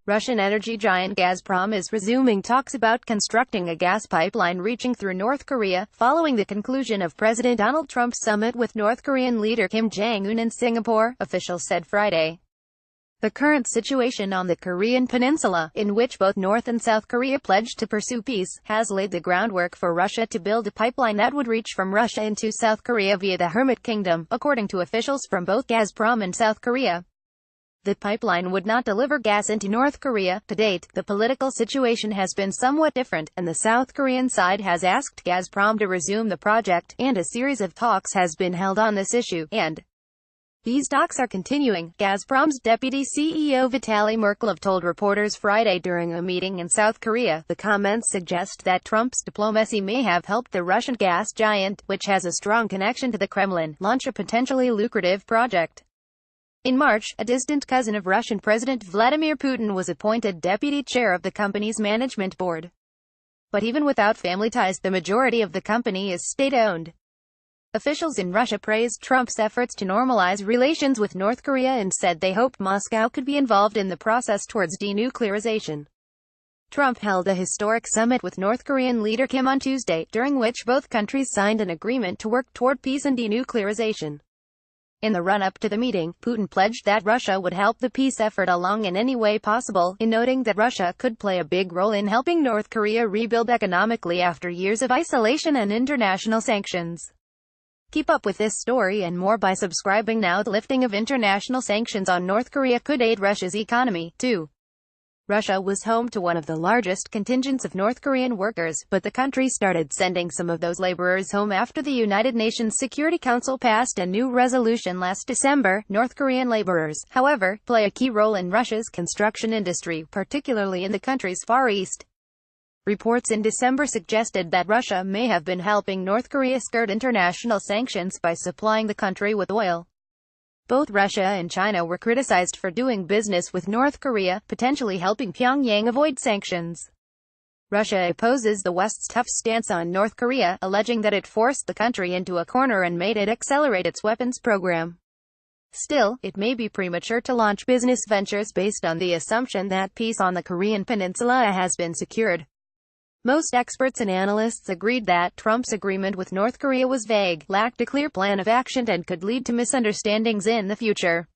Russian energy giant Gazprom is resuming talks about constructing a gas pipeline reaching through North Korea, following the conclusion of President Donald Trump's summit with North Korean leader Kim Jong Un in Singapore, officials said Friday. The current situation on the Korean peninsula, in which both North and South Korea pledged to pursue peace, has laid the groundwork for Russia to build a pipeline that would reach from Russia into South Korea via the Hermit Kingdom, according to officials from both Gazprom and South Korea. The pipeline would not deliver gas into North Korea. To date, the political situation has been somewhat different, and the South Korean side has asked Gazprom to resume the project, and a series of talks has been held on this issue, and these talks are continuing, Gazprom's deputy CEO Vitaly Merkelov told reporters Friday during a meeting in South Korea. The comments suggest that Trump's diplomacy may have helped the Russian gas giant, which has a strong connection to the Kremlin, launch a potentially lucrative project. In March, a distant cousin of Russian President Vladimir Putin was appointed deputy chair of the company's management board. But even without family ties, the majority of the company is state-owned. Officials in Russia praised Trump's efforts to normalize relations with North Korea and said they hoped Moscow could be involved in the process towards denuclearization. Trump held a historic summit with North Korean leader Kim on Tuesday, during which both countries signed an agreement to work toward peace and denuclearization. In the run-up to the meeting, Putin pledged that Russia would help the peace effort along in any way possible, in noting that Russia could play a big role in helping North Korea rebuild economically after years of isolation and international sanctions. Keep up with this story and more by subscribing now. The lifting of international sanctions on North Korea could aid Russia's economy, too. Russia was home to one of the largest contingents of North Korean workers, but the country started sending some of those laborers home after the United Nations Security Council passed a new resolution last December. North Korean laborers, however, play a key role in Russia's construction industry, particularly in the country's Far East. Reports in December suggested that Russia may have been helping North Korea skirt international sanctions by supplying the country with oil. Both Russia and China were criticized for doing business with North Korea, potentially helping Pyongyang avoid sanctions. Russia opposes the West's tough stance on North Korea, alleging that it forced the country into a corner and made it accelerate its weapons program. Still, it may be premature to launch business ventures based on the assumption that peace on the Korean peninsula has been secured. Most experts and analysts agreed that Trump's agreement with North Korea was vague, lacked a clear plan of action, and could lead to misunderstandings in the future.